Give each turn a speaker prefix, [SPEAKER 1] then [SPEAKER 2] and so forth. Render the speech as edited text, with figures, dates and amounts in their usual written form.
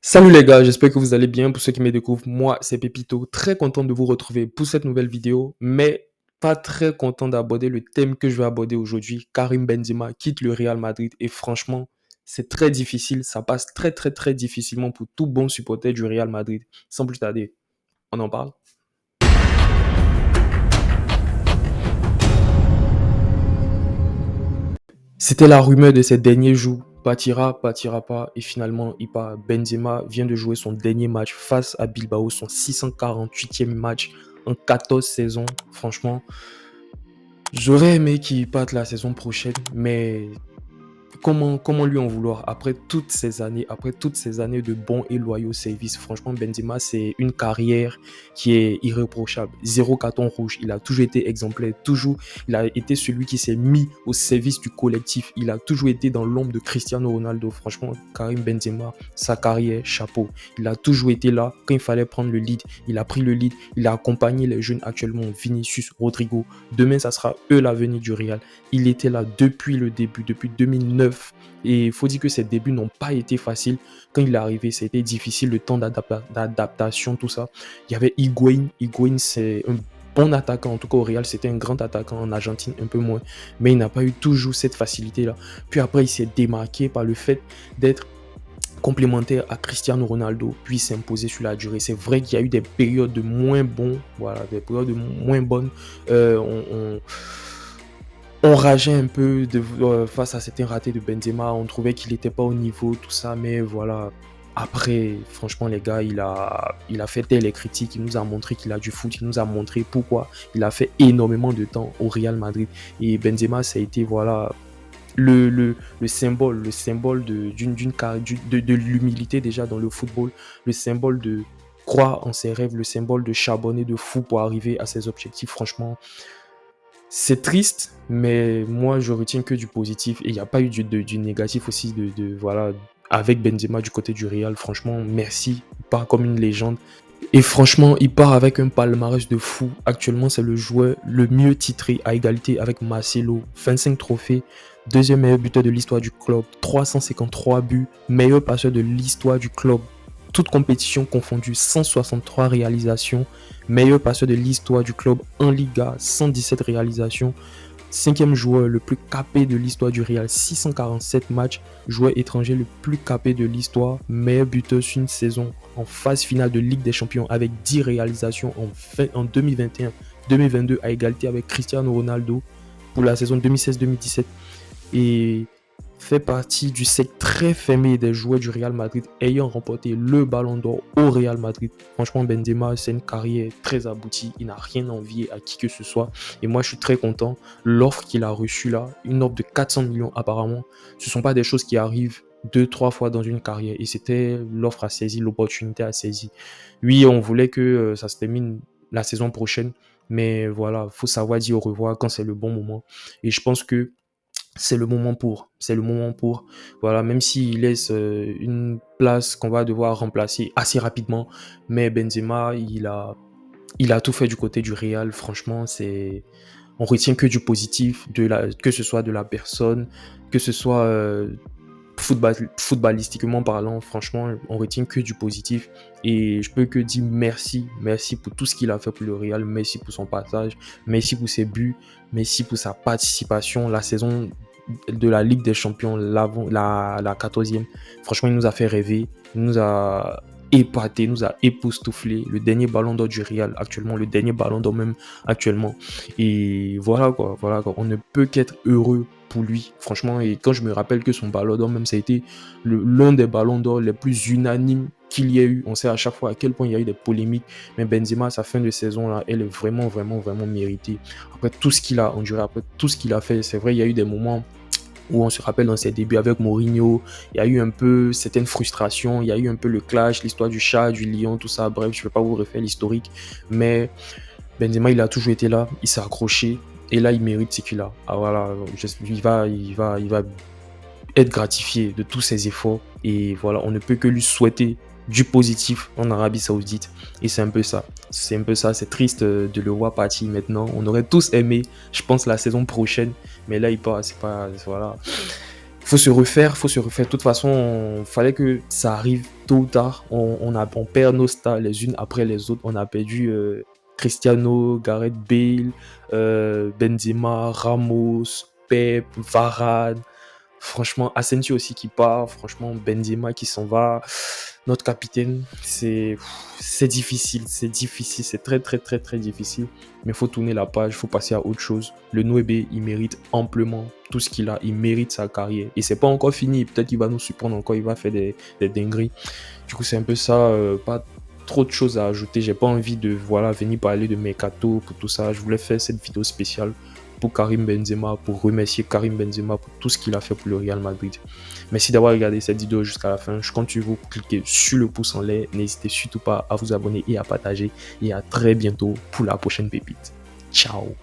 [SPEAKER 1] Salut les gars, j'espère que vous allez bien. Pour ceux qui me découvrent, moi c'est Pépito. Très content de vous retrouver pour cette nouvelle vidéo, mais pas très content d'aborder le thème que je vais aborder aujourd'hui. Karim Benzema quitte le Real Madrid et franchement, c'est très difficile. Ça passe très très très difficilement pour tout bon supporter du Real Madrid. Sans plus tarder, on en parle. C'était la rumeur de ces derniers jours. Partira, partira pas. Et finalement, il part. Benzema vient de jouer son dernier match face à Bilbao, son 648e match en 14 saisons. Franchement, j'aurais aimé qu'il parte la saison prochaine, mais comment lui en vouloir après toutes ces années de bons et loyaux services. Franchement, Benzema, c'est une carrière qui est irréprochable. Zéro carton rouge. Il a toujours été exemplaire. Toujours, il a été celui qui s'est mis au service du collectif. Il a toujours été dans l'ombre de Cristiano Ronaldo. Franchement, Karim Benzema, sa carrière, chapeau. Il a toujours été là quand il fallait prendre le lead. Il a pris le lead. Il a accompagné les jeunes actuellement. Vinicius, Rodrigo. Demain, ça sera eux l'avenir du Real. Il était là depuis le début, depuis 2009. Et il faut dire que ses débuts n'ont pas été faciles. Quand il est arrivé, c'était difficile, le temps d'adaptation, tout ça. Il y avait Higuaín. Higuaín, c'est un bon attaquant, en tout cas au Real, c'était un grand attaquant. En Argentine, un peu moins. Mais il n'a pas eu toujours cette facilité-là. Puis après, il s'est démarqué par le fait d'être complémentaire à Cristiano Ronaldo, puis s'imposer sur la durée. C'est vrai qu'il y a eu des périodes de moins bons, voilà, des périodes de moins bonnes. Euh, on, on, on rageait un peu face à certains ratés de Benzema. On trouvait qu'il n'était pas au niveau, tout ça. Mais voilà, après, franchement, les gars, il a fait taire les critiques. Il nous a montré qu'il a du foot. Il nous a montré pourquoi il a fait énormément de temps au Real Madrid. Et Benzema, ça a été, voilà, le symbole de l'humilité déjà dans le football. Le symbole de croire en ses rêves. Le symbole de charbonner de fou pour arriver à ses objectifs. Franchement, c'est triste, mais moi, je retiens que du positif. Et il n'y a pas eu du négatif aussi voilà, avec Benzema du côté du Real. Franchement, merci. Il part comme une légende. Et franchement, il part avec un palmarès de fou. Actuellement, c'est le joueur le mieux titré à égalité avec Marcelo. 25 trophées, deuxième meilleur buteur de l'histoire du club, 353 buts, meilleur passeur de l'histoire du club. Toutes compétitions confondues, 163 réalisations, meilleur passeur de l'histoire du club en Liga, 117 réalisations. Cinquième joueur le plus capé de l'histoire du Real, 647 matchs. Joueur étranger le plus capé de l'histoire, meilleur buteur sur une saison en phase finale de Ligue des Champions avec 10 réalisations en 2021-2022 à égalité avec Cristiano Ronaldo pour la saison 2016-2017. Et fait partie du cercle très fermé des joueurs du Real Madrid ayant remporté le Ballon d'Or au Real Madrid. Franchement, Benzema, c'est une carrière très aboutie. Il n'a rien envié à qui que ce soit. Et moi, je suis très content. L'offre qu'il a reçue là, une offre de 400 millions apparemment, ce ne sont pas des choses qui arrivent 2-3 fois dans une carrière. Et c'était l'offre à saisir, l'opportunité à saisir. Oui, on voulait que ça se termine la saison prochaine. Mais voilà, il faut savoir dire au revoir quand c'est le bon moment. Et je pense que c'est le moment pour. C'est le moment pour. Voilà, même s'il laisse une place qu'on va devoir remplacer assez rapidement. Mais Benzema, il a tout fait du côté du Real. Franchement, on retient que du positif, que ce soit de la personne, que ce soit footballistiquement parlant. Franchement, on retient que du positif. Et je peux que dire merci. Merci pour tout ce qu'il a fait pour le Real. Merci pour son passage. Merci pour ses buts. Merci pour sa participation. La saison de la Ligue des Champions, la 14e. Franchement, il nous a fait rêver. Il nous a épaté, nous a époustouflé. Le dernier ballon d'or du Real actuellement, le dernier ballon d'or même actuellement. Et voilà quoi, voilà quoi. On ne peut qu'être heureux pour lui, franchement. Et quand je me rappelle que son ballon d'or, même ça a été l'un des ballons d'or les plus unanimes qu'il y ait eu. On sait à chaque fois à quel point il y a eu des polémiques. Mais Benzema, sa fin de saison là, elle est vraiment, vraiment, vraiment méritée. Après tout ce qu'il a enduré, après tout ce qu'il a fait, c'est vrai, il y a eu des moments où on se rappelle dans ses débuts avec Mourinho, il y a eu un peu certaines frustrations, il y a eu un peu le clash, l'histoire du chat, du lion, tout ça. Bref, je ne vais pas vous refaire l'historique, mais Benzema, il a toujours été là, il s'est accroché, et là, il mérite ce qu'il a. Ah voilà, il va être gratifié de tous ses efforts, et voilà, on ne peut que lui souhaiter du positif en Arabie Saoudite, et c'est un peu ça. C'est un peu ça, c'est triste de le voir partir maintenant. On aurait tous aimé, je pense, la saison prochaine, mais là, il part, c'est pas, voilà. faut se refaire. De toute façon, il fallait que ça arrive tôt ou tard. On perd nos stars les unes après les autres. On a perdu Cristiano, Gareth Bale, Benzema, Ramos, Pep, Varane. Franchement, Asensio aussi qui part. Franchement, Benzema qui s'en va. Notre capitaine, c'est difficile, c'est très très très très difficile. Mais il faut tourner la page, il faut passer à autre chose. Le Noébé, il mérite amplement tout ce qu'il a, il mérite sa carrière. Et c'est pas encore fini, peut-être qu'il va nous surprendre encore, il va faire des dingueries. Du coup, c'est un peu ça, pas trop de choses à ajouter. J'ai pas envie de venir parler de Mercato pour tout ça. Je voulais faire cette vidéo spéciale pour Karim Benzema, pour remercier Karim Benzema pour tout ce qu'il a fait pour le Real Madrid. Merci d'avoir regardé cette vidéo jusqu'à la fin. Je compte sur vous pour cliquer sur le pouce en l'air. N'hésitez surtout pas à vous abonner et à partager. Et à très bientôt pour la prochaine pépite. Ciao.